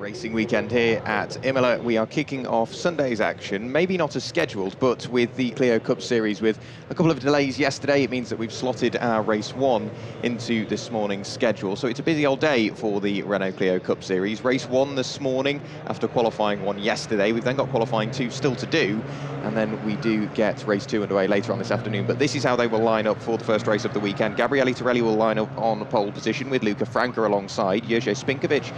Racing weekend here at Imola. We are kicking off Sunday's action, maybe not as scheduled, but with the Clio Cup Series. With a couple of delays yesterday, it means that we've slotted our race 1 into this morning's schedule. So it's a busy old day for the Renault Clio Cup Series. Race 1 this morning after qualifying 1 yesterday. We've then got qualifying 2 still to do, and then we do get race 2 underway later on this afternoon. But this is how they will line up for the first race of the weekend. Gabriele Torelli will line up on pole position with Luca Franca alongside. Jerzy Spinkovic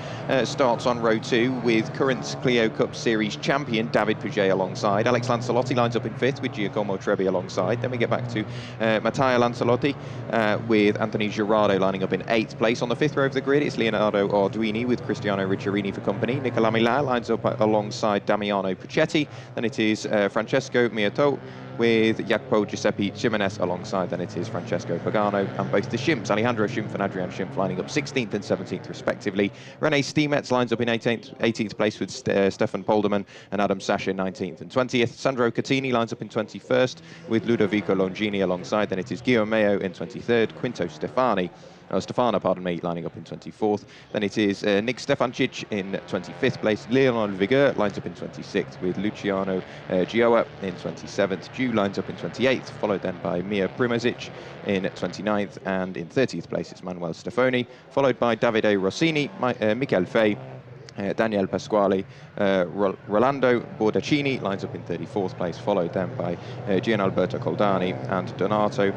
starts on row 2 with current Clio Cup Series champion David Puget alongside. Alex Lancelotti lines up in 5th with Giacomo Trebi alongside. Then we get back to Matteo Lancelotti with Anthony Girardo lining up in 8th place. On the 5th row of the grid, it's Leonardo Arduini with Cristiano Ricciarini for company. Nicola Milà lines up alongside Damiano Puccetti. Then it is Francesco Mioto with Jacopo Giuseppe Jimenez alongside. Then it is Francesco Pagano and both the Schimps, Alejandro Schimpf and Adrian Schimpf, lining up 16th and 17th respectively. René Stiemetz lines up in 18th place with Stefan Polderman and Adam Sasha 19th and 20th. Sandro Catini lines up in 21st with Ludovico Longini alongside. Then it is Guillaume Mayo in 23rd, Quinto Stefano, lining up in 24th. Then it is Nick Stefancic in 25th place. Leonard Vigueur lines up in 26th with Luciano Gioa in 27th. Ju lines up in 28th, followed then by Mia Primozic in 29th, and in 30th place it's Manuel Stefoni, followed by Davide Rossini, Michael Fay, Daniel Pasquale, Rolando Bordaccini lines up in 34th place, followed then by Gianalberto Coldani, and Donato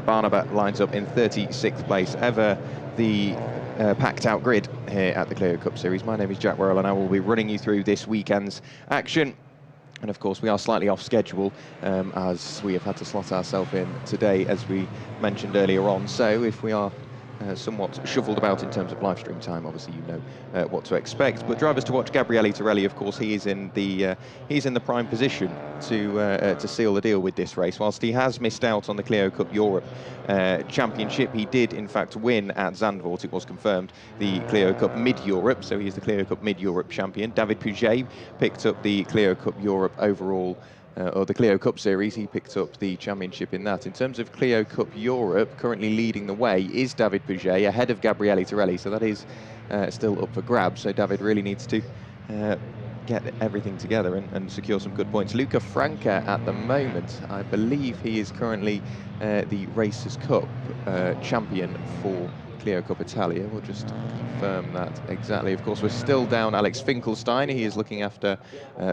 Barnaba lines up in 36th place. Ever the packed out grid here at the Clio Cup Series. My name is Jack Worrell and I will be running you through this weekend's action. And of course we are slightly off schedule as we have had to slot ourselves in today, as we mentioned earlier on. So if we are somewhat shuffled about in terms of live stream time, obviously you know what to expect. But drivers to watch: Gabriele Torelli, of course, he is in the prime position to seal the deal with this race. Whilst he has missed out on the Clio Cup Europe Championship, he did in fact win at Zandvoort. It was confirmed the Clio Cup Mid-Europe, so he is the Clio Cup Mid-Europe champion. David Puget picked up the Clio Cup Europe overall, or the Clio Cup Series. He picked up the championship in that. In terms of Clio Cup Europe, currently leading the way is David Puget, ahead of Gabriele Torelli, so that is still up for grabs. So David really needs to get everything together and secure some good points. Luca Franca at the moment, I believe he is currently the Racers Cup champion for Clio Cup Italia. We'll just confirm that exactly. Of course, we're still down Alex Finkelstein. He is looking after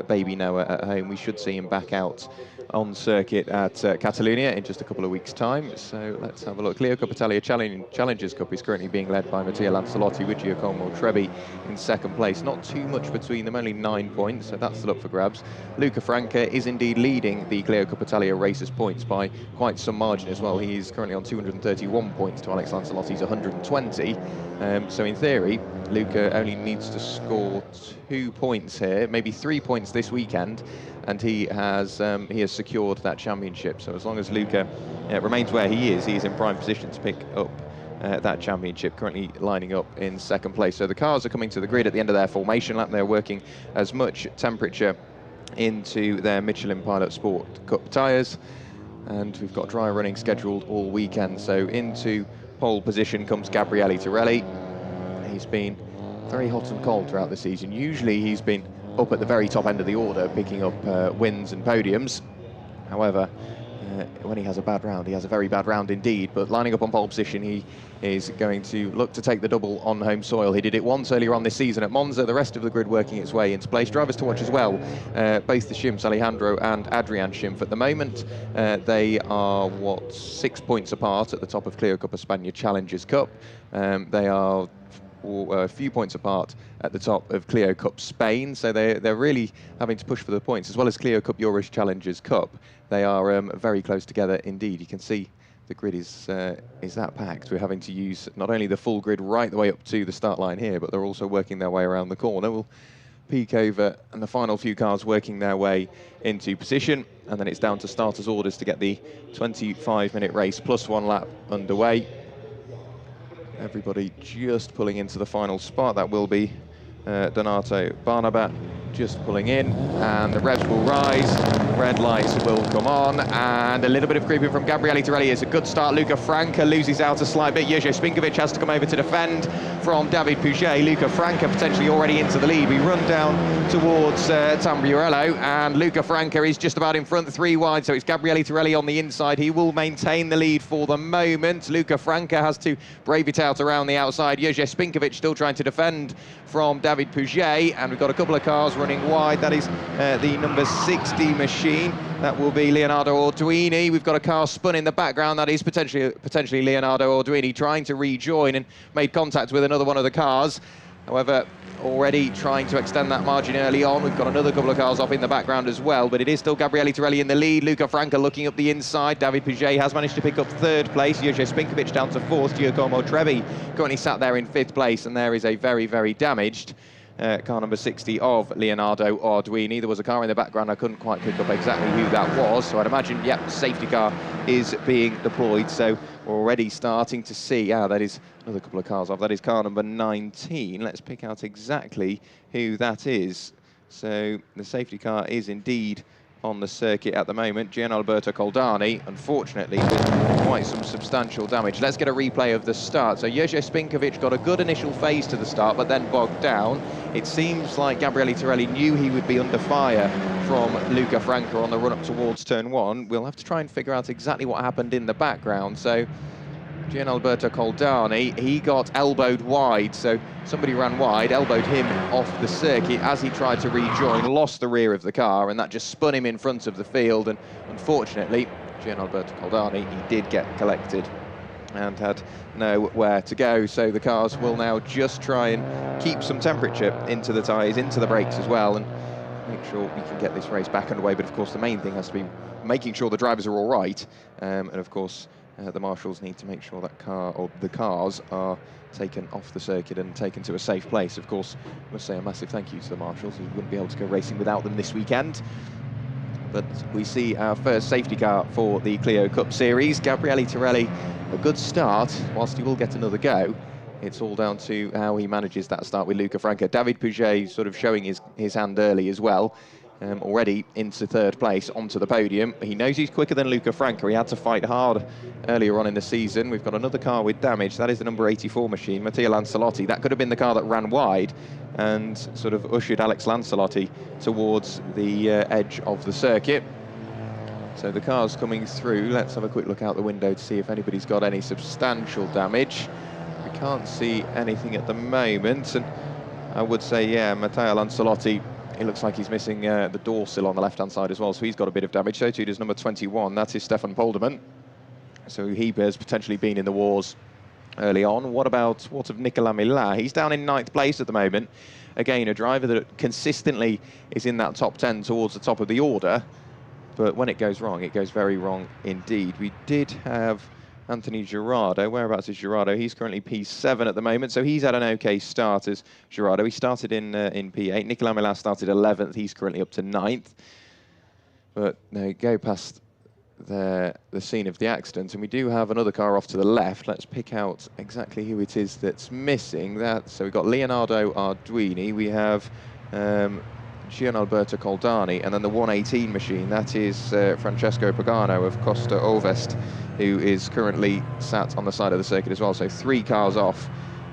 baby Noah at home. We should see him back out on circuit at Catalunya in just a couple of weeks' time. So let's have a look. Clio Cup Italia Challengers Cup is currently being led by Matteo Lancelotti with Giacomo Trebi in 2nd place. Not too much between them, only 9 points, so that's still up for grabs. Luca Franca is indeed leading the Clio Cup Italia Racers points by quite some margin as well. He is currently on 231 points to Alex Lancelotti's 120. So in theory, Luca only needs to score 2 points here, maybe 3 points this weekend, and he has secured that championship. So as long as Luca remains where he is in prime position to pick up that championship, currently lining up in 2nd place. So the cars are coming to the grid at the end of their formation lap. They're working as much temperature into their Michelin Pilot Sport Cup tyres, and we've got dry running scheduled all weekend. So into pole position comes Gabriele Torelli. He's been very hot and cold throughout the season. Usually he's been up at the very top end of the order, picking up wins and podiums. However, when he has a bad round, he has a very bad round indeed. But lining up on pole position, he is going to look to take the double on home soil. He did it once earlier on this season at Monza. The rest of the grid working its way into place. Drivers to watch as well, both the Schimps, Alejandro and Adrian Schimpf. At the moment, they are, 6 points apart at the top of Clio Cup España Challengers Cup. They are a few points apart at the top of Clio Cup Spain, so they're really having to push for the points, as well as Clio Cup Euro Challengers Cup. They are very close together indeed. You can see the grid is that packed. We're having to use not only the full grid right the way up to the start line here, but they're also working their way around the corner. We'll peek over, and the final few cars working their way into position, and then it's down to starters' orders to get the 25-minute race plus 1 lap underway. Everybody just pulling into the final spot. That will be Donato Barnaba just pulling in, and the revs will rise, red lights will come on, and a little bit of creeping from Gabriele Torelli. It's a good start. Luca Franca loses out a slight bit. Jerzy Spinkovic has to come over to defend from David Pouget. Luca Franca potentially already into the lead. We run down towards Tamburello, and Luca Franca is just about in front, 3 wide, so it's Gabriele Torelli on the inside. He will maintain the lead for the moment. Luca Franca has to brave it out around the outside. Jerzy Spinkovic still trying to defend from David Pouget, and we've got a couple of cars running wide. That is the number 60 machine. That will be Leonardo Orduini. We've got a car spun in the background. That is potentially Leonardo Orduini trying to rejoin, and made contact with another one of the cars. However, already trying to extend that margin early on. We've got another couple of cars off in the background as well, but it is still Gabriele Torelli in the lead. Luca Franca looking up the inside. David Pouget has managed to pick up 3rd place. Jerzy Spinkovic down to 4th. Giacomo Trebi currently sat there in 5th place, and there is a very, very damaged car number 60 of Leonardo Orduini. There was a car in the background. I couldn't quite pick up exactly who that was, so I'd imagine, yep, safety car is being deployed. So we're already starting to see, that is another couple of cars off. That is car number 19. Let's pick out exactly who that is. So the safety car is indeed on the circuit at the moment. Gianalberto Coldani, unfortunately, with quite some substantial damage. Let's get a replay of the start. So Jerzy Spinkovic got a good initial phase to the start, but then bogged down. It seems like Gabriele Torelli knew he would be under fire from Luca Franca on the run up towards turn 1. We'll have to try and figure out exactly what happened in the background. So Gianalberto Coldani, he got elbowed wide, so somebody ran wide, elbowed him off the circuit as he tried to rejoin, lost the rear of the car, and that just spun him in front of the field. And unfortunately, Gianalberto Coldani, he did get collected and had nowhere to go. So the cars will now just try and keep some temperature into the tyres, into the brakes as well, and make sure we can get this race back underway. But of course, the main thing has to be making sure the drivers are all right, and of course, the marshals need to make sure that the cars are taken off the circuit and taken to a safe place. Of course, I must say a massive thank you to the marshals, who wouldn't be able to go racing without them this weekend. But we see our first safety car for the Clio Cup Series. Gabriele Torelli, a good start, whilst he will get another go. It's all down to how he manages that start with Luca Franca. David Pouget sort of showing his hand early as well. Already into 3rd place, onto the podium. He knows he's quicker than Luca Franca. He had to fight hard earlier on in the season. We've got another car with damage. That is the number 84 machine, Matteo Lancelotti. That could have been the car that ran wide and sort of ushered Alex Lancelotti towards the edge of the circuit. So the car's coming through. Let's have a quick look out the window to see if anybody's got any substantial damage. We can't see anything at the moment, and I would say, yeah, Matteo Lancelotti, it looks like he's missing the door sill on the left-hand side as well, so he's got a bit of damage. So too does number 21, that is Stefan Polderman. So he has potentially been in the wars early on. What of Nicolas Millat? He's down in 9th place at the moment. Again, a driver that consistently is in that top 10 towards the top of the order, but when it goes wrong, it goes very wrong indeed. We did have Anthony Girardo. Whereabouts is Girardo? He's currently P7 at the moment, so he's had an okay start as Girardo. He started in P8. Nicolas Millat started 11th. He's currently up to 9th. But they go past the scene of the accident, and we do have another car off to the left. Let's pick out exactly who it is that's missing. So we've got Leonardo Orduini. We have Gianalberto Coldani, and then the 118 machine, that is Francesco Pagano of Costa Ovest, who is currently sat on the side of the circuit as well. So 3 cars off,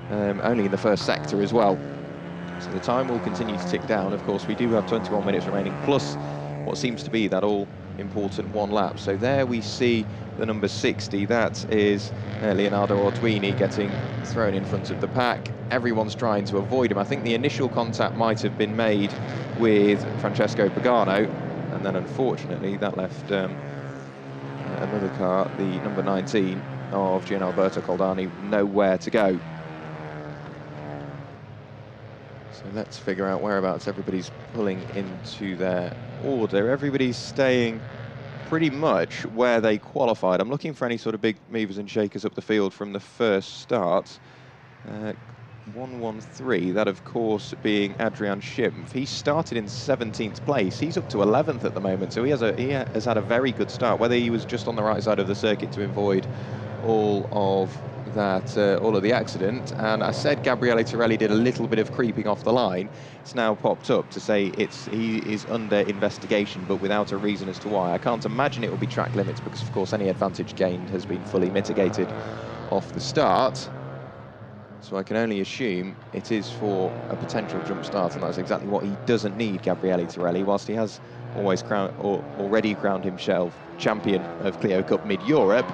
only in the first sector as well. So the time will continue to tick down. Of course, we do have 21 minutes remaining, plus what seems to be that all-important 1 lap. So there we see the number 60. That is Leonardo Orduini getting thrown in front of the pack. Everyone's trying to avoid him. I think the initial contact might have been made with Francesco Pagano, and then unfortunately that left another car, the number 19 of Gianalberto Coldani, nowhere to go. So let's figure out whereabouts everybody's pulling into their order. Everybody's staying pretty much where they qualified. I'm looking for any sort of big movers and shakers up the field from the first start. 113, that of course being Adrian Schimpf. He started in 17th place. He's up to 11th at the moment, so he has had a very good start. Whether he was just on the right side of the circuit to avoid all of that all of the accident, and I said Gabriele Torelli did a little bit of creeping off the line. It's now popped up to say he is under investigation, but without a reason as to why. I can't imagine it will be track limits, because of course any advantage gained has been fully mitigated off the start. So I can only assume it is for a potential jump start, and that's exactly what he doesn't need, Gabriele Torelli. Whilst he has already crowned himself champion of Clio Cup Mid-Europe,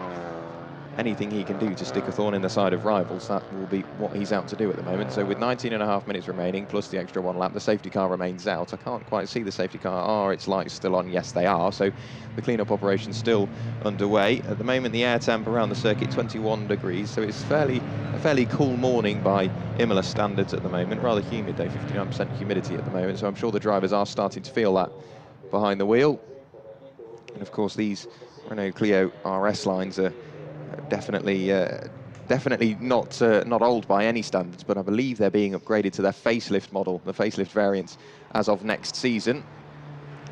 anything he can do to stick a thorn in the side of rivals, that will be what he's out to do at the moment. So with 19.5 minutes remaining, plus the extra 1 lap, the safety car remains out. I can't quite see the safety car. Are its lights still on? Yes, they are. So the clean-up operation still underway. At the moment, the air temp around the circuit, 21 degrees. So it's a fairly cool morning by Imola standards at the moment. Rather humid, though, 59% humidity at the moment. So I'm sure the drivers are starting to feel that behind the wheel. And of course, these Renault Clio RS lines are definitely not old by any standards, but I believe they're being upgraded to their facelift model, the facelift variants, as of next season.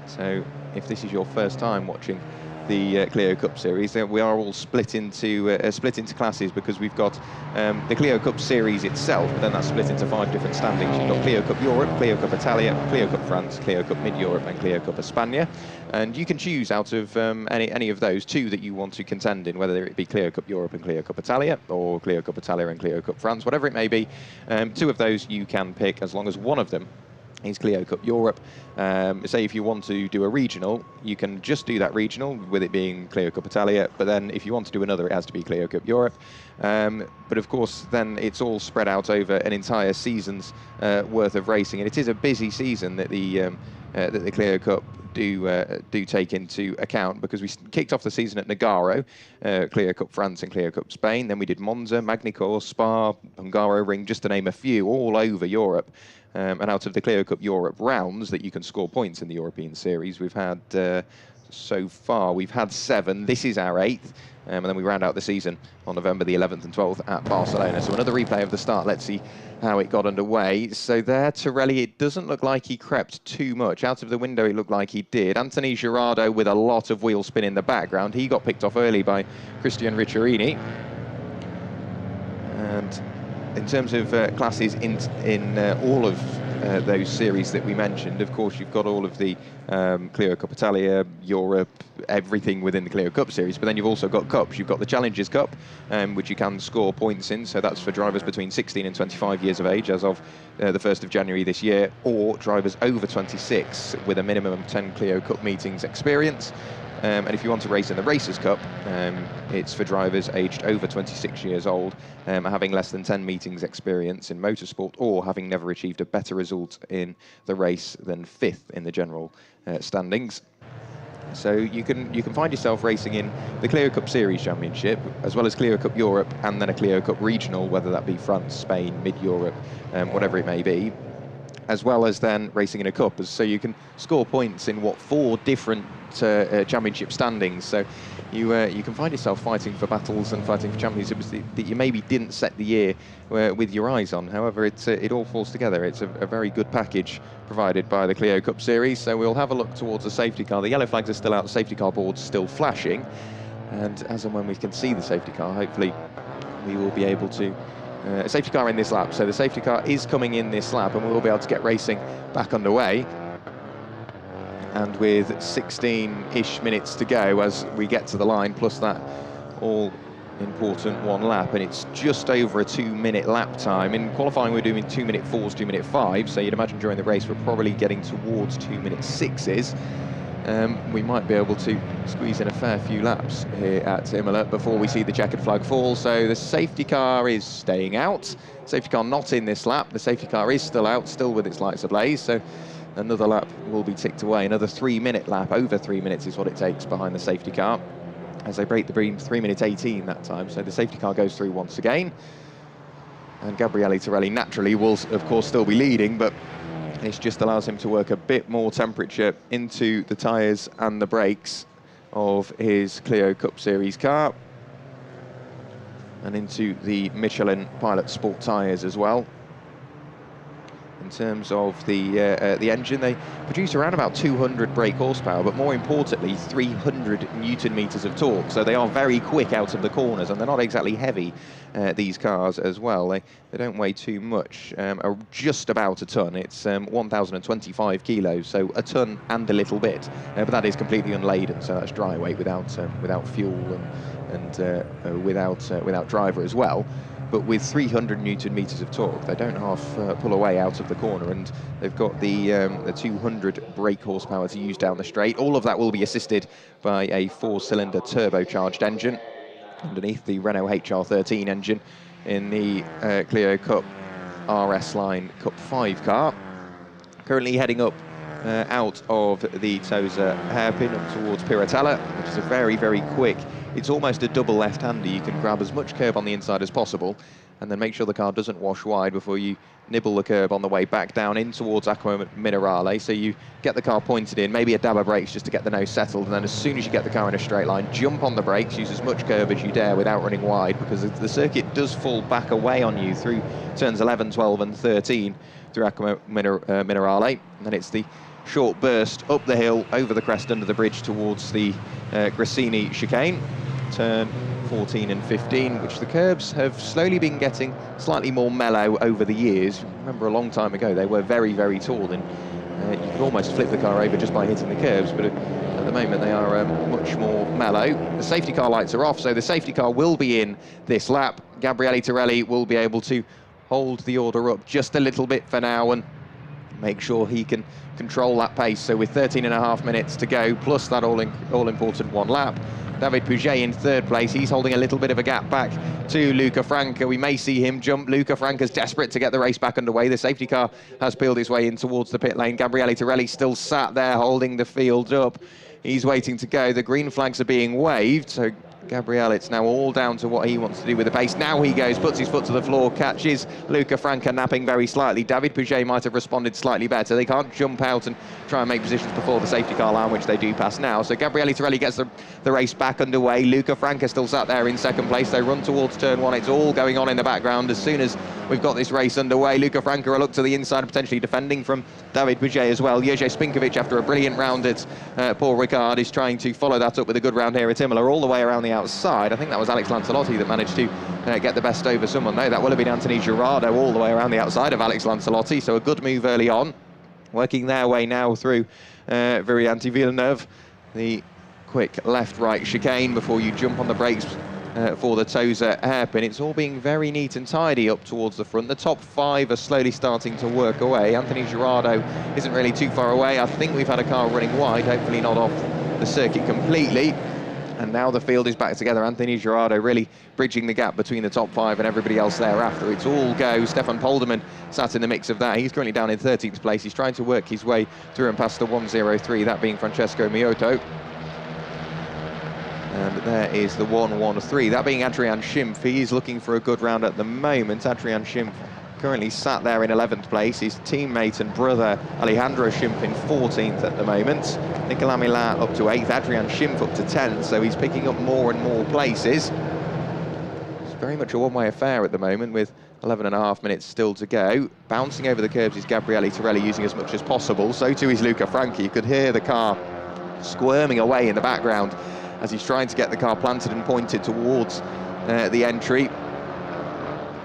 So if this is your first time watching the Clio Cup Series, we are all split into classes, because we've got the Clio Cup Series itself, but then that's split into 5 different standings. You've got Clio Cup Europe, Clio Cup Italia, Clio Cup France, Clio Cup Mid-Europe, and Clio Cup España. And you can choose out of any of those 2 that you want to contend in, whether it be Clio Cup Europe and Clio Cup Italia, or Clio Cup Italia and Clio Cup France, whatever it may be. 2 of those you can pick, as long as one of them is Clio Cup Europe. Say if you want to do a regional, you can just do that regional, with it being Clio Cup Italia, but then if you want to do another, it has to be Clio Cup Europe. But of course, then it's all spread out over an entire season's worth of racing, and it is a busy season that the Clio Cup do take into account, because we kicked off the season at Nogaro, Clio Cup France and Clio Cup Spain. Then we did Monza, Magny-Cours, Spa, Hungaroring, just to name a few, all over Europe. And out of the Clio Cup Europe rounds that you can score points in the European Series, we've had, so far, we've had 7. This is our 8th. And then we round out the season on November the 11th and 12th at Barcelona. So another replay of the start. Let's see how it got underway. So there, Torelli, it doesn't look like he crept too much. Out of the window, it looked like he did. Anthony Girardo with a lot of wheel spin in the background. He got picked off early by Christian Ricciarini. And in terms of classes in all of those series that we mentioned, of course, you've got all of the Clio Cup Italia, Europe, everything within the Clio Cup Series, but then you've also got cups. You've got the Challengers Cup, which you can score points in, so that's for drivers between 16 and 25 years of age as of the 1st of January this year, or drivers over 26 with a minimum of 10 Clio Cup meetings experience. And if you want to race in the Racers' Cup, it's for drivers aged over 26 years old, having less than 10 meetings experience in motorsport, or having never achieved a better result in the race than 5th in the general standings. So you can find yourself racing in the Clio Cup Series Championship, as well as Clio Cup Europe, and then a Clio Cup Regional, whether that be France, Spain, Mid-Europe, whatever it may be, as well as then racing in a cup. So you can score points in, 4 different championship standings. So you can find yourself fighting for battles and fighting for championships that you maybe didn't set the year with your eyes on. However, it all falls together. It's a very good package provided by the Clio Cup Series. So we'll have a look towards the safety car. The yellow flags are still out, the safety car board's still flashing. And as and when we can see the safety car, hopefully we will be able to safety car in this lap. So the safety car is coming in this lap, and we will be able to get racing back underway. And with 16-ish minutes to go as we get to the line, plus that all-important 1 lap, and it's just over a 2-minute lap time. In qualifying, we're doing 2-minute 4s, 2-minute 5s, so you'd imagine during the race we're probably getting towards 2-minute 6s. We might be able to squeeze in a fair few laps here at Imola before we see the checkered flag fall. So the safety car is staying out. Safety car not in this lap. The safety car is still out, still with its lights ablaze. So another lap will be ticked away. Another 3-minute lap. Over 3 minutes is what it takes behind the safety car, as they break the beam. 3 minutes 18 that time. So the safety car goes through once again. And Gabriele Torelli naturally will, of course, still be leading, but this just allows him to work a bit more temperature into the tyres and the brakes of his Clio Cup Series car, and into the Michelin Pilot Sport tyres as well. in terms of the engine. They produce around about 200 brake horsepower, but more importantly, 300 Newton meters of torque. So they are very quick out of the corners, and they're not exactly heavy, these cars as well. They don't weigh too much, are just about a ton. It's 1,025 kilos, so a ton and a little bit. But that is completely unladen, so that's dry weight without fuel and without driver as well. But with 300 Newton meters of torque, they don't half pull away out of the corner, and they've got the 200 brake horsepower to use down the straight. All of that will be assisted by a 4-cylinder turbocharged engine underneath the Renault HR13 engine in the Clio Cup RS Line Cup 5 car. Currently heading up out of the Tosa hairpin up towards Piratella, which is a very, very quick. It's almost a double left-hander. You can grab as much curb on the inside as possible and then make sure the car doesn't wash wide before you nibble the curb on the way back down in towards Acqua Minerale. So you get the car pointed in, maybe a dab of brakes just to get the nose settled, and then as soon as you get the car in a straight line, jump on the brakes, use as much curb as you dare without running wide, because the circuit does fall back away on you through turns 11, 12 and 13 through Acqua Minerale. And then it's the short burst up the hill, over the crest, under the bridge towards the Grassini chicane, turn 14 and 15, which the curbs have slowly been getting slightly more mellow over the years. Remember, a long time ago they were very, very tall, and you could almost flip the car over just by hitting the curbs, but at the moment they are much more mellow. The safety car lights are off, so the safety car will be in this lap. Gabriele Torelli will be able to hold the order up just a little bit for now and make sure he can control that pace. So with 13.5 minutes to go, plus that all-important one lap, David Pouget in third place. He's holding a little bit of a gap back to Luca Franca. We may see him jump. Luca Franca's desperate to get the race back underway. The safety car has peeled his way in towards the pit lane. Gabriele Torelli still sat there holding the field up. He's waiting to go. The green flags are being waved, so Gabriele, it's now all down to what he wants to do with the pace. Now he goes, puts his foot to the floor, catches Luca Franca napping very slightly. David Pouget might have responded slightly better. They can't jump out and try and make positions before the safety car line, which they do pass now. So Gabriele Torelli gets the race back underway. Luca Franca still sat there in second place. They run towards turn one. It's all going on in the background. As soon as we've got this race underway, Luca Franca will look to the inside, potentially defending from David Pouget as well. Jerzy Spinkovic, after a brilliant round at Paul Ricard, is trying to follow that up with a good round here at Imola, all the way around the outside. I think that was Alex Lancelotti that managed to get the best over someone. No, that will have been Anthony Girardo all the way around the outside of Alex Lancelotti. So a good move early on. Working their way now through Virianti Villeneuve. The quick left-right chicane before you jump on the brakes for the Tosa hairpin. It's all being very neat and tidy up towards the front. The top 5 are slowly starting to work away. Anthony Girardo isn't really too far away. I think we've had a car running wide, hopefully not off the circuit completely. And now the field is back together. Anthony Girardo really bridging the gap between the top 5 and everybody else thereafter. It's all go. Stefan Polderman sat in the mix of that. He's currently down in 13th place. He's trying to work his way through and past the 103, that being Francesco Miotto. And there is the 113, that being Adrian Schimpf. He's looking for a good round at the moment. Adrian Schimpf currently sat there in 11th place. His teammate and brother Alejandro Schimpf in 14th at the moment. Nicolas Millat up to 8th, Adrian Schimpf up to 10th, so he's picking up more and more places. It's very much a one-way affair at the moment with 11.5 minutes still to go. Bouncing over the curbs is Gabriele Torelli, using as much as possible. So too is Luca Franchi. You could hear the car squirming away in the background as he's trying to get the car planted and pointed towards the entry.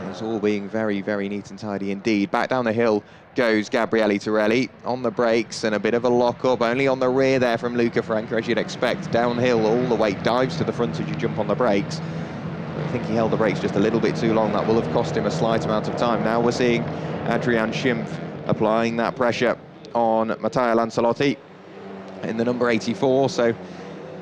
It's all being very, very neat and tidy indeed. Back down the hill goes Gabriele Torelli on the brakes, and a bit of a lock-up only on the rear there from Luca Franca, as you'd expect. Downhill, all the weight dives to the front as you jump on the brakes. I think he held the brakes just a little bit too long. That will have cost him a slight amount of time. Now we're seeing Adrian Schimpf applying that pressure on Matteo Lancelotti in the number 84. So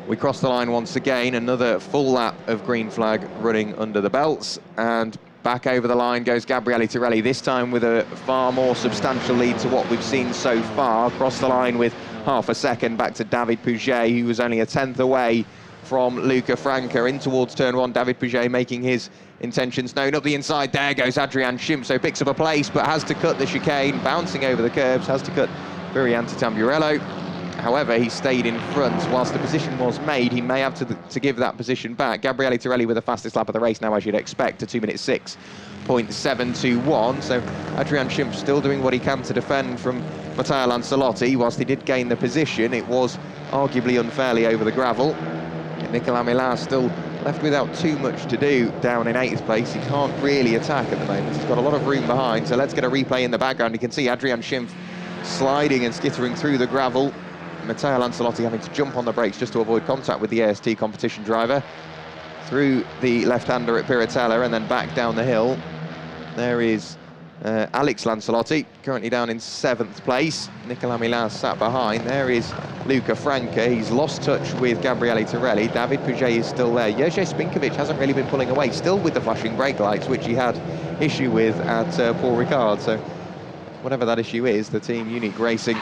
we cross the line once again. Another full lap of green flag running under the belts, and back over the line goes Gabriele Torelli, this time with a far more substantial lead to what we've seen so far. Across the line with half a second back to David Pouget, who was only a 10th away from Luca Franca. In towards turn one, David Pouget making his intentions known. Up the inside, there goes Adrian Schimpf, so picks up a place, but has to cut the chicane, bouncing over the curbs, has to cut Virianti Tamburello. However, he stayed in front. Whilst the position was made, he may have to give that position back. Gabriele Torelli with the fastest lap of the race now, as you'd expect, a 2:06.721. So Adrian Schimpf still doing what he can to defend from Matteo Lancelotti. Whilst he did gain the position, it was arguably unfairly over the gravel. Nicolas Millar still left without too much to do down in 8th place. He can't really attack at the moment. He's got a lot of room behind, so let's get a replay in the background. You can see Adrian Schimpf sliding and skittering through the gravel. Matteo Lancelotti having to jump on the brakes just to avoid contact with the AST competition driver. Through the left-hander at Piratella and then back down the hill. There is Alex Lancelotti, currently down in 7th place. Nicolas Millar sat behind. There is Luca Franca. He's lost touch with Gabriele Torelli. David Puget is still there. Jerzy Spinkovic hasn't really been pulling away, still with the flashing brake lights, which he had issue with at Paul Ricard. So whatever that issue is, the team Unique Racing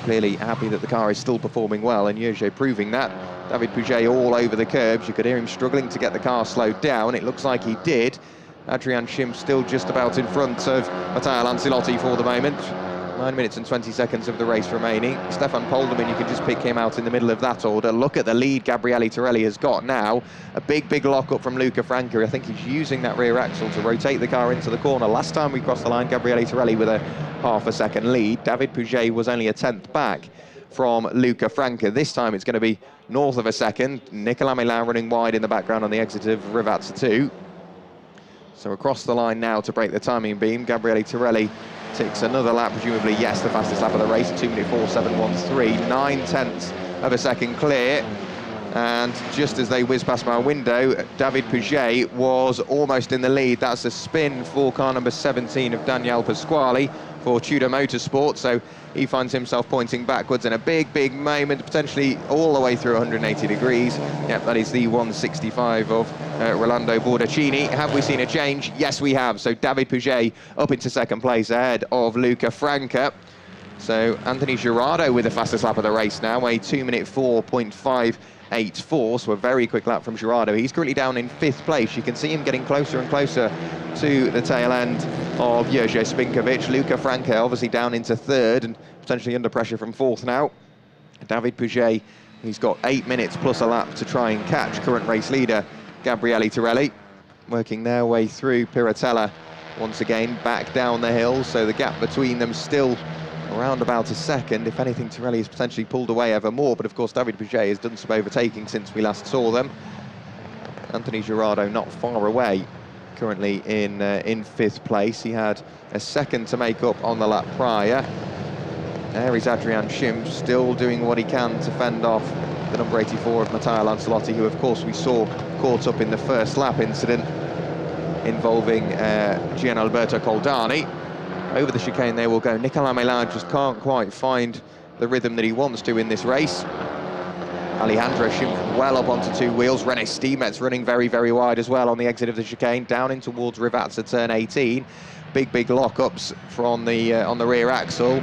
clearly happy that the car is still performing well, and Jerzy proving that. David Puget all over the curbs. You could hear him struggling to get the car slowed down. It looks like he did. Adrian Schimpf still just about in front of Matteo Lancelotti for the moment. 9 minutes and 20 seconds of the race remaining. Stefan Polderman, you can just pick him out in the middle of that order. Look at the lead Gabriele Torelli has got now. A big lock-up from Luca Franca. I think he's using that rear axle to rotate the car into the corner. Last time we crossed the line, Gabriele Torelli with a half a second lead. David Puget was only a 10th back from Luca Franca. This time it's going to be north of a second. Nicolas Millar running wide in the background on the exit of Rivazza 2. So across the line now to break the timing beam. Gabriele Torelli takes another lap, presumably, yes, the fastest lap of the race, 2:04.713, 9/10 of a second clear. And just as they whiz past my window, David Puget was almost in the lead. That's a spin for car number 17 of Daniele Pasquale for Tudor Motorsport. So he finds himself pointing backwards in a big moment, potentially all the way through 180 degrees. Yep, that is the 165 of Rolando Bordaccini. Have we seen a change? Yes, we have. So David Puget up into second place ahead of Luca Franca. So Anthony Girardo with the fastest lap of the race now, a 2:04.584, so a very quick lap from Girardo. He's currently down in 5th place. You can see him getting closer and closer to the tail end of Jerzy Spinkovic. Luca Franca obviously down into 3rd and potentially under pressure from 4th now. David Puget, he's got 8 minutes plus a lap to try and catch current race leader Gabriele Torelli, working their way through Piratella once again, back down the hill, so the gap between them still around about a second. If anything, Torelli has potentially pulled away ever more, but of course David Puget has done some overtaking since we last saw them. Anthony Girardo not far away, currently in 5th place. He had a second to make up on the lap prior. There is Adrian Schimpf, still doing what he can to fend off the number 84 of Matteo Lancelotti, who of course we saw caught up in the first lap incident involving Gianalberto Coldani. Over the chicane they will go. Nicolas Millar just can't quite find the rhythm that he wants to in this race. Alejandro Schimpf well up onto 2 wheels. René Stiemetz running very wide as well on the exit of the chicane, down in towards Rivazza turn 18. Big lock-ups from the on the rear axle.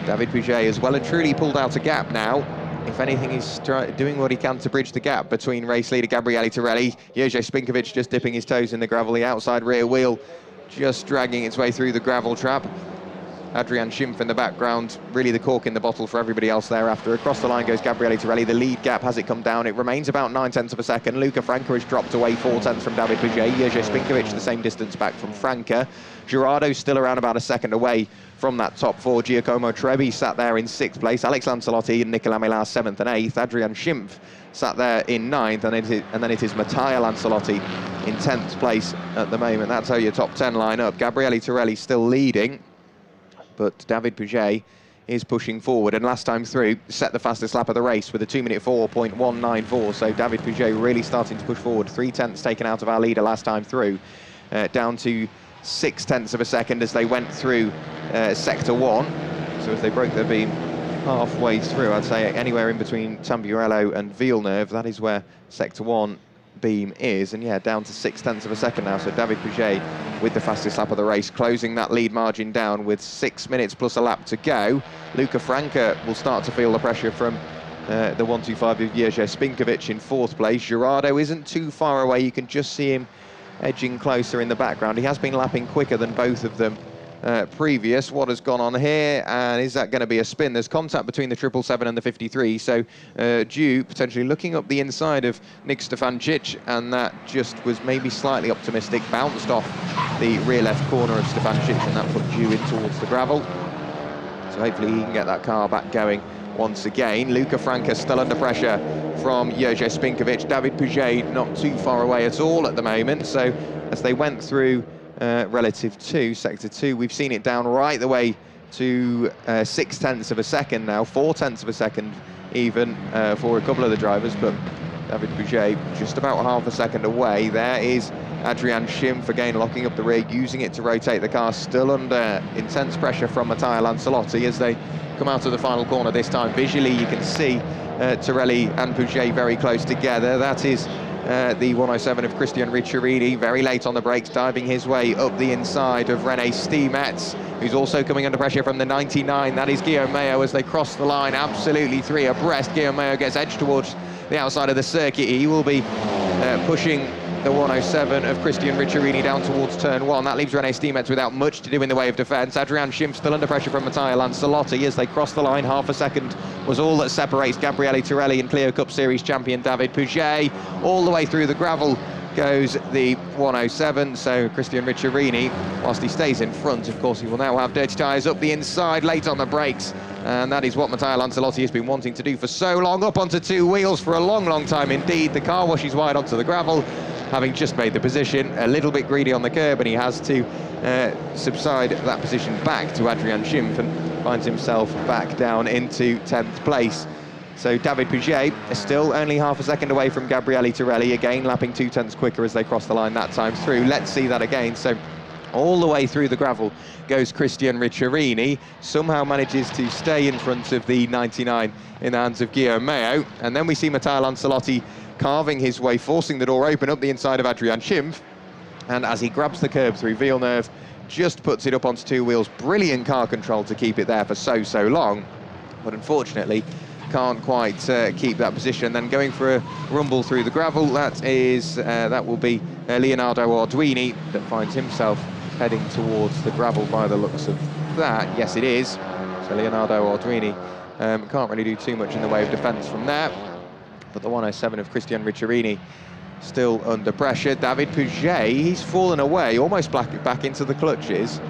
David Puget has well and truly pulled out a gap now. If anything, he's doing what he can to bridge the gap between race leader Gabriele Torelli. Jerzy Spinkovic just dipping his toes in the gravel. The outside rear wheel just dragging its way through the gravel trap. Adrian Schimpf in the background, really the cork in the bottle for everybody else thereafter. Across the line goes Gabriele Torelli. The lead gap, has it come down? It remains about 9/10 of a second. Luca Franca has dropped away 4/10 from David Puget. Jerzy Spinkovic the same distance back from Franca. Girardo's still around about a second away from that top 4. Giacomo Trebi sat there in 6th place. Alex Lancelotti and Nicolas Millar 7th and 8th. Adrian Schimpf sat there in 9th, and then it is Matteo Lancelotti in 10th place at the moment. That's how your top 10 line up. Gabriele Torelli still leading, but David Puget is pushing forward, and last time through set the fastest lap of the race with a 2:04.194. So David Puget really starting to push forward. 3/10 taken out of our leader last time through, down to 6/10 of a second as they went through sector 1. So if they broke their beam halfway through, I'd say anywhere in between Tamburello and Villeneuve, that is where sector 1 beam is, and yeah, down to 6/10 of a second now. So David Puget with the fastest lap of the race, closing that lead margin down with 6 minutes plus a lap to go. Luca Franca will start to feel the pressure from the 125 of Jerzy Spinkovic in 4th place. Girardo isn't too far away. You can just see him edging closer in the background. He has been lapping quicker than both of them previous. What has gone on here, and is that going to be a spin? There's contact between the 777 and the 53, so Dew potentially looking up the inside of Nick Stefancic, and that just was maybe slightly optimistic, bounced off the rear left corner of Stefancic, and that put Dew in towards the gravel. So hopefully he can get that car back going once again. Luca Franca still under pressure from Jerzy Spinkovic. David Pouget not too far away at all at the moment. So as they went through relative to sector 2, we've seen it down right the way to 0.6 of a second now, 0.4 of a second even for a couple of the drivers, but David Pouget just about half a second away. There is Adrian Schimpf again locking up the rear, using it to rotate the car, still under intense pressure from Matteo Lancelotti as they come out of the final corner this time. Visually you can see Torelli and Pouget very close together. That is the 107 of Christian Ricciarini, very late on the brakes, diving his way up the inside of René Stiemetz, who's also coming under pressure from the 99. That is Guillaume Mayo as they cross the line, absolutely three abreast. Guillaume Mayo gets edged towards the outside of the circuit. He will be pushing the 107 of Christian Ricciarini down towards turn 1. That leaves René Stiemetz without much to do in the way of defence. Adrian Schimpf still under pressure from Matteo Lancelotti as they cross the line. Half a second was all that separates Gabriele Torelli and Clio Cup Series champion David Pouget. All the way through the gravel goes the 107, so Christian Ricciarini, whilst he stays in front, of course he will now have dirty tyres up the inside, late on the brakes, and that is what Matteo Lancelotti has been wanting to do for so long, up onto two wheels for a long time indeed. The car washes wide onto the gravel, having just made the position, a little bit greedy on the curb, and he has to subside that position back to Adrian Schimpf and finds himself back down into 10th place. So David Pouget is still only half a second away from Gabriele Torelli, again lapping 0.2 quicker as they cross the line that time through. Let's see that again. So all the way through the gravel goes Christian Ricciarini, somehow manages to stay in front of the 99 in the hands of Guillaume Mayo, and then we see Matteo Lancelotti carving his way, forcing the door open up the inside of Adrian Schimpf, and as he grabs the curb through Villeneuve, just puts it up onto two wheels. Brilliant car control to keep it there for so long, but unfortunately can't quite keep that position. Then going for a rumble through the gravel, that will be Leonardo Arduini that finds himself heading towards the gravel by the looks of that. Yes, it is. So Leonardo Arduini can't really do too much in the way of defence from there, but the 107 of Christian Ricciarini still under pressure. David Pouget, he's fallen away, almost back into the clutches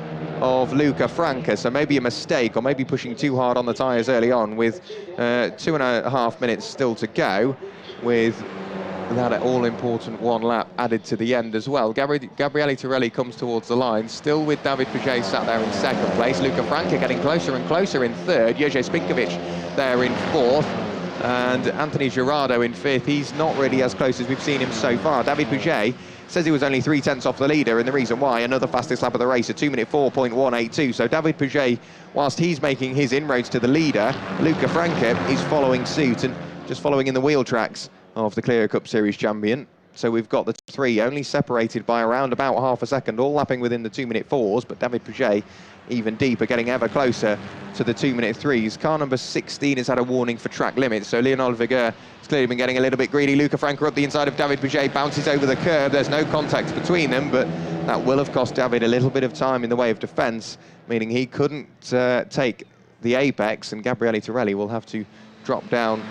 of Luca Franca, so maybe a mistake, or maybe pushing too hard on the tyres early on, with 2.5 minutes still to go, with that all-important one lap added to the end as well. Gabriele Torelli comes towards the line, still with David Pouget sat there in second place. Luca Franca getting closer and closer in third. Jerzy Spinkovic there in fourth, and Anthony Girardo in fifth. He's not really as close as we've seen him so far. David Pouget says he was only 0.3 off the leader, and the reason why, another fastest lap of the race, a 2-minute 4.182. So David Pouget, whilst he's making his inroads to the leader, Luca Franca is following suit and just following in the wheel tracks of the Clio Cup Series champion. So we've got the three only separated by around about half a second, all lapping within the 2-minute 4s, but David Pouget even deeper, getting ever closer to the 2-minute 3s. Car number 16 has had a warning for track limits, so Leonard Vigueur has clearly been getting a little bit greedy. Luca Franca up the inside of David Pouget, bounces over the curb. There's no contact between them, but that will have cost David a little bit of time in the way of defence, meaning he couldn't take the apex, and Gabriele Torelli will have to drop down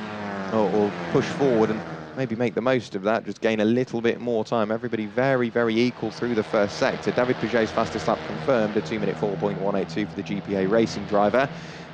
or push forward and maybe make the most of that, just gain a little bit more time. Everybody very equal through the first sector. David Pouget's fastest lap confirmed, a 2-minute 4.182 for the GPA racing driver.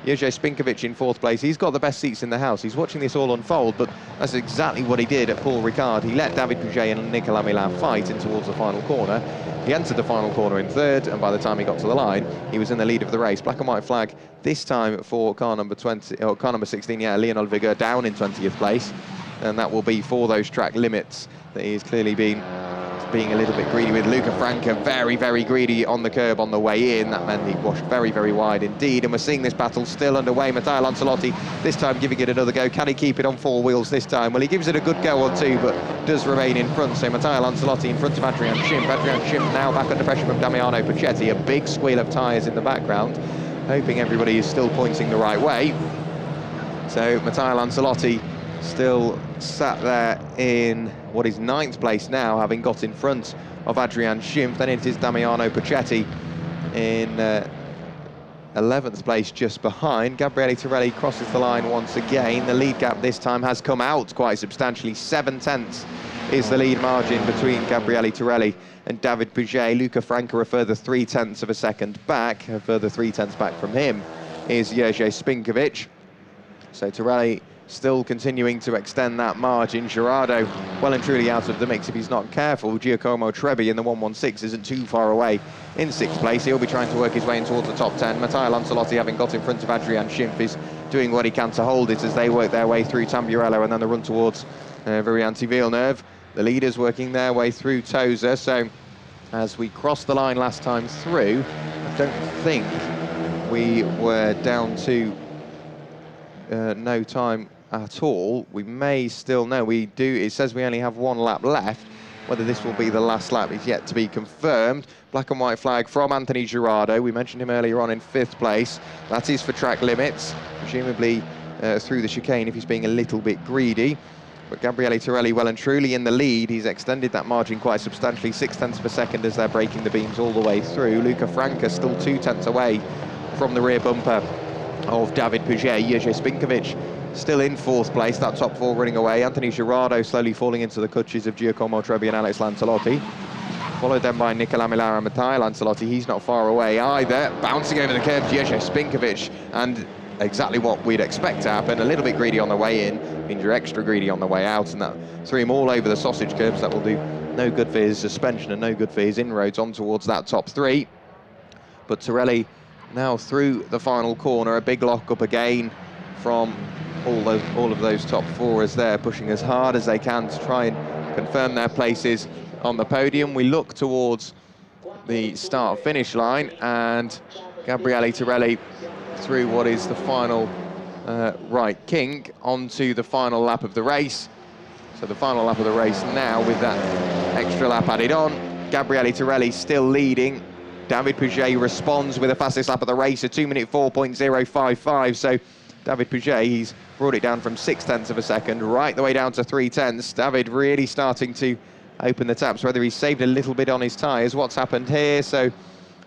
Jerzy Spinkovic in fourth place. He's got the best seats in the house. He's watching this all unfold, but that's exactly what he did at Paul Ricard. He let David Pouget and Nicolas Milan fight in towards the final corner. He entered the final corner in third, and by the time he got to the line, he was in the lead of the race. Black and white flag this time for car number 16, Leonard Vigueur down in 20th place. And that will be for those track limits that he's clearly being a little bit greedy with. Luca Franca very greedy on the curb on the way in. That meant he washed very wide indeed. And we're seeing this battle still underway. Matteo Lancelotti this time giving it another go. Can he keep it on four wheels this time? Well, he gives it a good go on two, but does remain in front. So Matteo Lancelotti in front of Adrian Schimpf. Adrian Schimpf now back under pressure from Damiano Pacetti. A big squeal of tyres in the background, hoping everybody is still pointing the right way. So Matteo Lancelotti still sat there in what is 9th place now, having got in front of Adrian Schimpf. Then it is Damiano Pacetti in 11th place just behind. Gabriele Torelli crosses the line once again. The lead gap this time has come out quite substantially. 7/10 is the lead margin between Gabriele Torelli and David Puget. Luca Franca a further 0.3 of a second back. A further 0.3 back from him is Jerzy Spinkovic. So Torelli still continuing to extend that margin. Gerardo well and truly out of the mix if he's not careful. Giacomo Trebbi in the 116 isn't too far away in 6th place. He'll be trying to work his way in towards the top 10. Matteo Lancelotti, having got in front of Adrian Schimpf, is doing what he can to hold it as they work their way through Tamburello and then the run towards Varianti Villeneuve. The leaders working their way through Tosa. So as we crossed the line last time through, I don't think we were down to no time at all. We may still, no, we do. It says we only have 1 lap left. Whether this will be the last lap is yet to be confirmed. Black and white flag from Anthony Gerardo. We mentioned him earlier on in 5th place. That is for track limits, presumably through the chicane if he's being a little bit greedy. But Gabriele Torelli well and truly in the lead. He's extended that margin quite substantially, 0.6 of a second as they're breaking the beams all the way through. Luca Franca still 0.2 away from the rear bumper of David Puget. Jerzy Spinkovic still in 4th place, that top 4 running away. Anthony Gerardo slowly falling into the clutches of Giacomo Trebbi and Alex Lancelotti. Followed then by Nicola Millara and Matteo Lancelotti. He's not far away either. Bouncing over the curb, Jerzy Spinkovic, and exactly what we'd expect to happen. A little bit greedy on the way in, means you're extra greedy on the way out, and that threw him all over the sausage curbs. That will do no good for his suspension and no good for his inroads on towards that top 3. But Torelli now through the final corner, a big lock up again from all of those top 4 as they're pushing as hard as they can to try and confirm their places on the podium. We look towards the start-finish line, and Gabriele Torelli through what is the final right kink onto the final lap of the race. So the final lap of the race now with that extra lap added on. Gabriele Torelli still leading. David Puget responds with the fastest lap of the race, a 2-minute 4.055. So David Puget, he's brought it down from 0.6 of a second right the way down to 0.3. David really starting to open the taps, whether he's saved a little bit on his tyres. What's happened here? So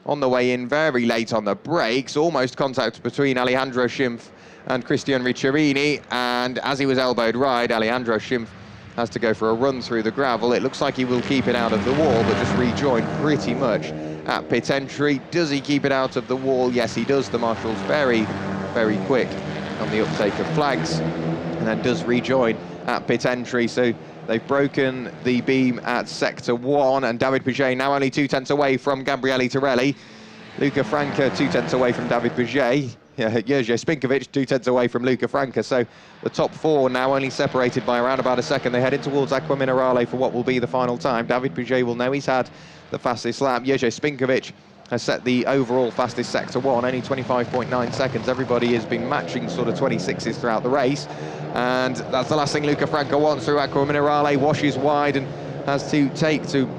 on the way in, very late on the brakes, almost contact between Alejandro Schimpf and Christian Ricciarini, and as he was elbowed right, Alejandro Schimpf has to go for a run through the gravel. It looks like he will keep it out of the wall, but just rejoin pretty much at pit entry. Does he keep it out of the wall? Yes, he does. The marshal's very, very quick on the uptake of flags, and then does rejoin at pit entry. So they've broken the beam at sector 1, and David Puget now only 0.2 away from Gabriele Torelli. Luca Franca 0.2 away from David Puget. Jerzy Spinkovic 0.2 away from Luca Franca. So the top 4 now only separated by around about a second. They're heading towards Acqua Minerale for what will be the final time. David Puget will know he's had the fastest lap. Jerzy Spinkovic has set the overall fastest sector 1, only 25.9 seconds. Everybody has been matching sort of 26s throughout the race, and that's the last thing Luca Franca wants through Acqua Minerale. Washes wide and has to take to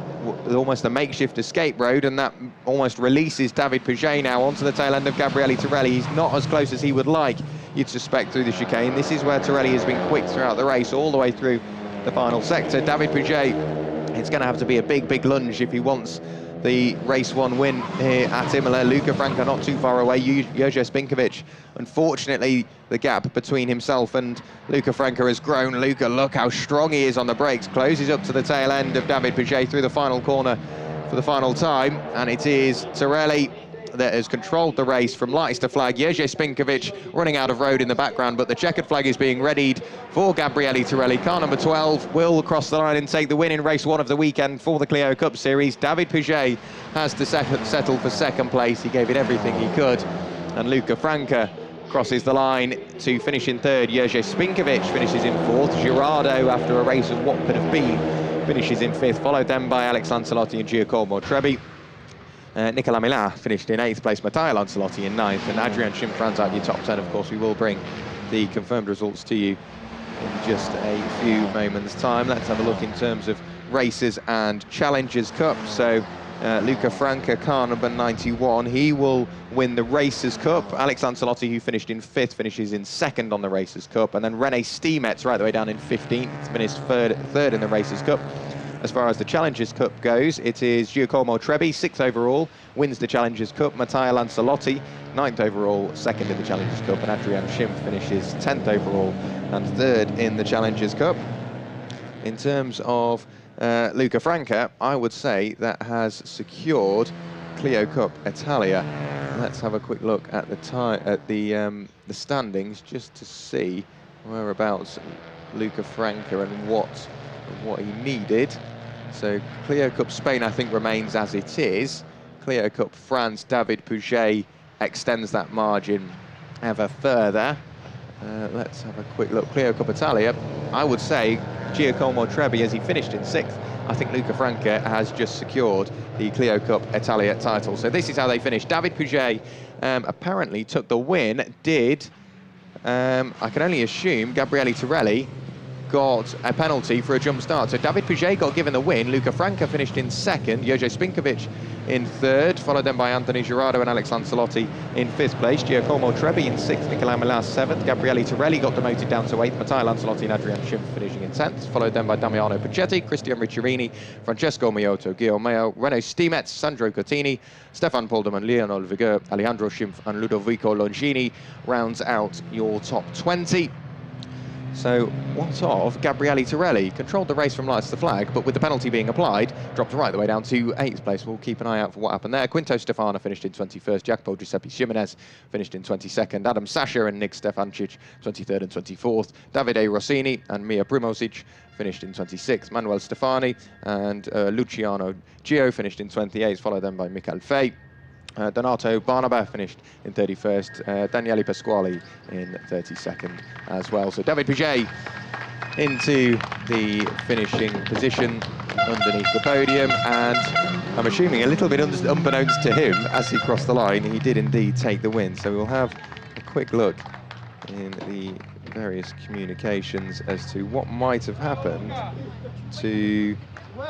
almost a makeshift escape road, and that almost releases David Puget now onto the tail end of Gabriele Torelli. He's not as close as he would like, you'd suspect, through the chicane. This is where Torelli has been quick throughout the race, all the way through the final sector. David Puget, it's going to have to be a big, big lunge if he wants the race 1 win here at Imola. Luca Franca not too far away. Jerzy Spinkovic, unfortunately, the gap between himself and Luca Franca has grown. Luca, look how strong he is on the brakes. Closes up to the tail end of David Puget through the final corner for the final time. And it is Torelli that has controlled the race from lights to flag. Jerzy Spinkovic running out of road in the background, but the checkered flag is being readied for Gabriele Torelli. Car number 12 will cross the line and take the win in race 1 of the weekend for the Clio Cup Series. David Puget has to settle for 2nd place. He gave it everything he could. And Luca Franca crosses the line to finish in 3rd. Jerzy Spinkovic finishes in 4th. Gerardo, after a race of what could have been, finishes in 5th, followed then by Alex Lancelotti and Giacomo Trebbi. Nicola Millara finished in 8th place, Matteo Lancelotti in 9th, and Adrian Schimpf rounds out your top 10. Of course, we will bring the confirmed results to you in just a few moments' time. Let's have a look in terms of races and Challengers Cup. So Luca Franca, car number 91, he will win the Racers Cup. Alex Lancelotti, who finished in 5th, finishes in 2nd on the Racers Cup. And then René Stiemetz, right the way down in 15th, finished third in the Racers Cup. As far as the Challengers Cup goes, it is Giacomo Trebbi, 6th overall, wins the Challengers Cup. Matteo Lancelotti, 9th overall, 2nd in the Challengers Cup. And Adrian Schimpf finishes 10th overall and 3rd in the Challengers Cup. In terms of Luca Franca, I would say that has secured Clio Cup Italia. Let's have a quick look at the standings just to see whereabouts Luca Franca and what he needed. So Clio Cup Spain, I think, remains as it is. Clio Cup France, David Pouget extends that margin ever further. Let's have a quick look. Clio Cup Italia, I would say Giacomo Trebbi, as he finished in 6th, I think Luca Franca has just secured the Clio Cup Italia title. So this is how they finished. David Pouget apparently took the win, I can only assume Gabriele Torelli got a penalty for a jump start. So David Pouget got given the win. Luca Franca finished in 2nd. Jerzy Spinkovic in 3rd, followed then by Anthony Girardo and Alex Lancelotti in 5th place. Giacomo Trebbi in 6th, Nicolas Milas 7th. Gabriele Torelli got demoted down to 8th. Matteo Lancelotti and Adrian Schimpf finishing in 10th, followed then by Damiano Pacetti, Christian Ricciarini, Francesco Miotto, Guillaume, Renault Stimetz, Sandro Cottini, Stefan Polderman, Lionel Vigueur, Alejandro Schimpf and Ludovico Longini rounds out your top 20. So what of Gabriele Torelli? Controlled the race from lights to flag, but with the penalty being applied, dropped right the way down to 8th place. We'll keep an eye out for what happened there. Quinto Stefano finished in 21st. Jacopo Giuseppe Ximenez finished in 22nd. Adam Sasha and Nick Stefancic, 23rd and 24th. Davide Rossini and Mia Primosic finished in 26th. Manuel Stefani and Luciano Gio finished in 28th, followed then by Michael Fay. Donato Barnaba finished in 31st, Daniele Pasquale in 32nd as well. So David Pouget into the finishing position underneath the podium, and I'm assuming a little bit unbeknownst to him as he crossed the line, he did indeed take the win. So we'll have a quick look in the various communications as to what might have happened to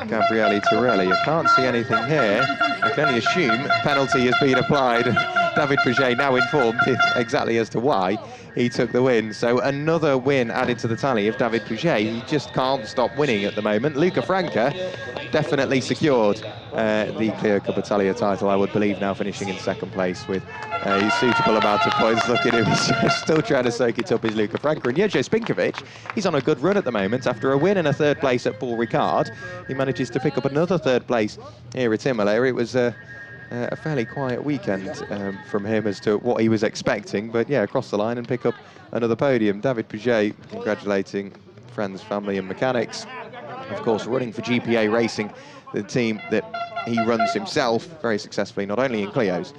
Gabriele Torelli. I can't see anything here. I can only assume penalty has been applied. David Pouget now informed exactly as to why he took the win. So another win added to the tally of David Pouget. He just can't stop winning at the moment. Luca Franca definitely secured the Clio Cup Italia title, I would believe, now finishing in 2nd place with a suitable amount of points. Look at him, he's still trying to soak it up, is Luca Franca. And Jerzy Spinkovic, he's on a good run at the moment. After a win and a 3rd place at Paul Ricard, he manages to pick up another 3rd place here at Imola. It was a fairly quiet weekend from him as to what he was expecting, but yeah, across the line and pick up another podium. David Pouget congratulating friends, family and mechanics. Of course, running for GPA Racing, the team that he runs himself very successfully, not only in Clios,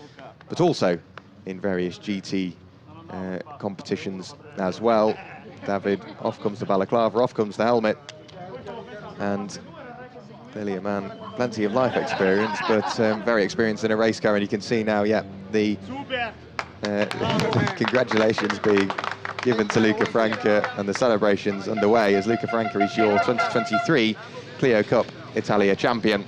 but also in various GT competitions as well. David, off comes the balaclava, off comes the helmet, and clearly a man, plenty of life experience, but very experienced in a race car. And you can see now, yeah, the congratulations being given to Luca Franca and the celebrations underway as Luca Franca is your 2023 Clio Cup Italia champion.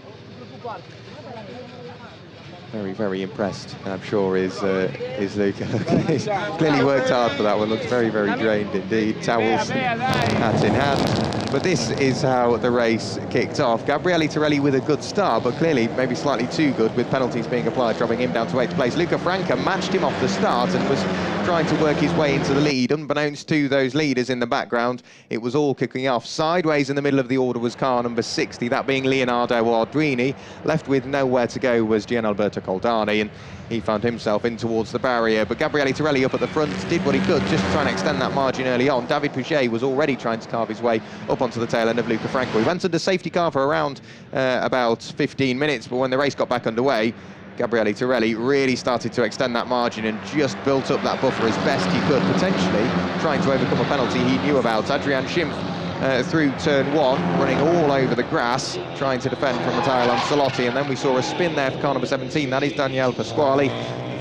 Very, very impressed, I'm sure, is Luca. He's clearly worked hard for that one. Looks very, very drained indeed. Towels, hat in hand. But this is how the race kicked off. Gabriele Torelli with a good start, but clearly maybe slightly too good with penalties being applied, dropping him down to 8th place. Luca Franca matched him off the start and was trying to work his way into the lead. Unbeknownst to those leaders in the background, it was all kicking off. Sideways in the middle of the order was car number 60, that being Leonardo Arduini. Left with nowhere to go was Gianalberto Coldani, and he found himself in towards the barrier. But Gabriele Torelli up at the front did what he could just to try and extend that margin early on. David Pouget was already trying to carve his way up onto the tail end of Luca Franca. He went under safety car for around about 15 minutes, but when the race got back underway, Gabriele Torelli really started to extend that margin and just built up that buffer as best he could, potentially trying to overcome a penalty he knew about. Adrian Schimpf through turn 1, running all over the grass, trying to defend from Matteo Lancelotti, and then we saw a spin there for car number 17, that is Daniele Pasquale.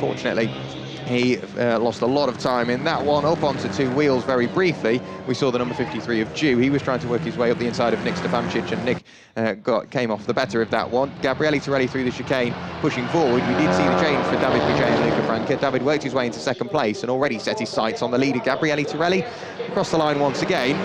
Fortunately, he lost a lot of time in that one, up onto 2 wheels very briefly. We saw the number 53 of Jew. He was trying to work his way up the inside of Nick Stefancic, and Nick came off the better of that one. Gabriele Torelli through the chicane, pushing forward. We did see the change for David Pouget and Luca Franca. David worked his way into 2nd place and already set his sights on the leader, Gabriele Torelli. Across the line once again.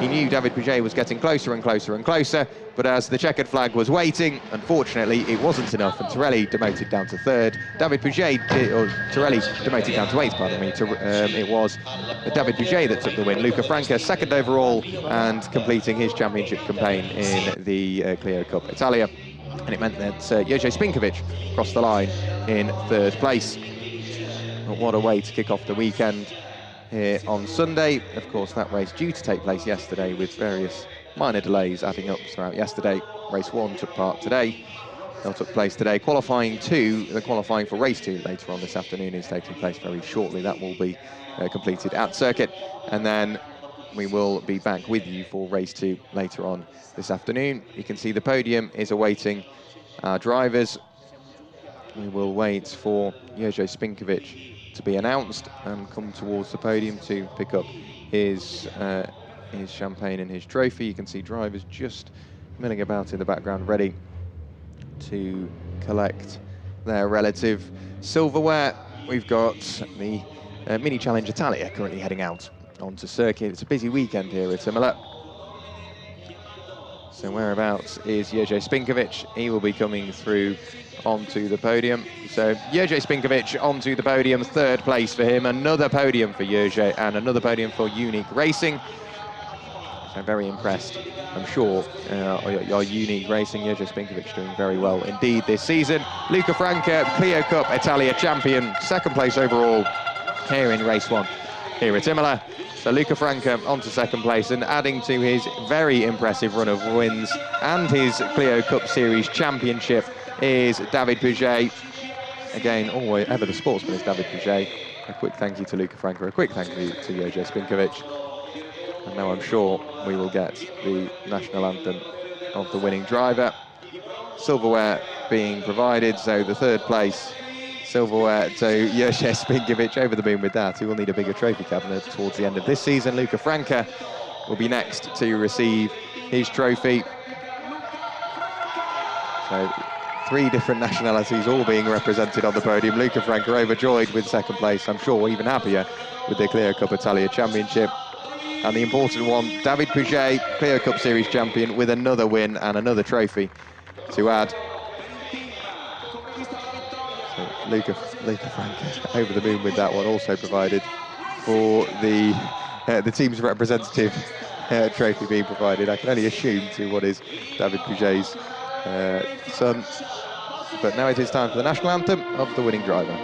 He knew David Pouget was getting closer and closer and closer, But as the checkered flag was waiting, unfortunately, it wasn't enough, and Torelli demoted down to third. David Pouget, or Torelli demoted down to eighth, pardon me. It was David Pouget that took the win. Luca Franca, second overall, and completing his championship campaign in the Clio Cup Italia. And it meant that Jerzy Spinkovic crossed the line in third place. But what a way to kick off the weekend here on Sunday. Of course, that race due to take place yesterday with various minor delays adding up throughout yesterday. Race 1 took place today. Qualifying 2, the qualifying for race 2 later on this afternoon is taking place very shortly. That will be completed at circuit, and then we will be back with you for race 2 later on this afternoon. You can see the podium is awaiting our drivers. We will wait for Jerzy Spinkovic to be announced and come towards the podium to pick up his champagne and his trophy. You can see drivers just milling about in the background, ready to collect their relative silverware. We've got the Mini Challenge Italia currently heading out onto circuit. It's a busy weekend here at Imola. So whereabouts is Jerzy Spinkovic? He will be coming through onto the podium. So Jerzy Spinkovic onto the podium, third place for him. Another podium for Jerzy and another podium for Unique Racing. So very impressed, I'm sure, our Unique Racing. Jerzy Spinkovic doing very well indeed this season. Luca Franca, Clio Cup Italia champion, second place overall here in race 1 here at Imola. So Luca Franca onto second place, and adding to his very impressive run of wins and his Clio Cup Series championship is David Pouget. Again, always ever the sportsman is David Pouget. A quick thank you to Luca Franca, a quick thank you to Jerzy Spinkovic. And now I'm sure we will get the national anthem of the winning driver. Silverware being provided, so the third place silverware to Jerzy Spinkovic, over the moon with that. He will need a bigger trophy cabinet towards the end of this season. Luca Franca will be next to receive his trophy. So 3 different nationalities all being represented on the podium. Luca Franca overjoyed with second place, I'm sure even happier with the Clio Cup Italia championship. And the important one, David Pouget, Clio Cup Series champion, with another win and another trophy to add. So Luca Franca over the moon with that one, also provided for the team's representative trophy being provided. I can only assume to what is David Pouget's son. But now it is time for the national anthem of the winning driver.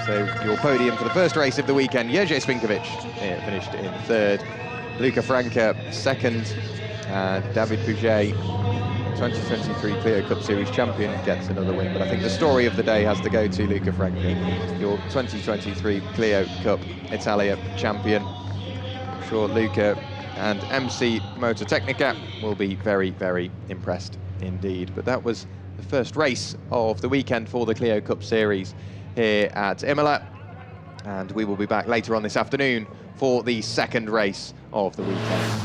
So your podium for the first race of the weekend, Jerzy Spinkovic finished in third, Luca Franca second, and David Pouget, 2023 Clio Cup Series champion, gets another win. But I think the story of the day has to go to Luca Franca, your 2023 Clio Cup Italia champion. I'm sure Luca and MC Mototecnica will be very, very impressed indeed. But that was the first race of the weekend for the Clio Cup Series here at Imola, and we will be back later on this afternoon for the second race of the weekend.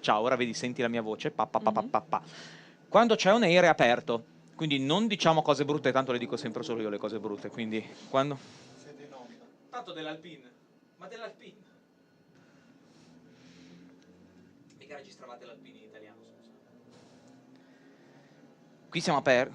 Ciao, ora vedi, senti la mia voce, pa. Quando c'è un aereo aperto, quindi non diciamo cose brutte, tanto le dico sempre solo io le cose brutte, quindi quando... Siete in onda. Tanto dell'Alpine, ma dell'Alpine. Mica registravate l'Alpine in italiano, scusa. Qui siamo aperti.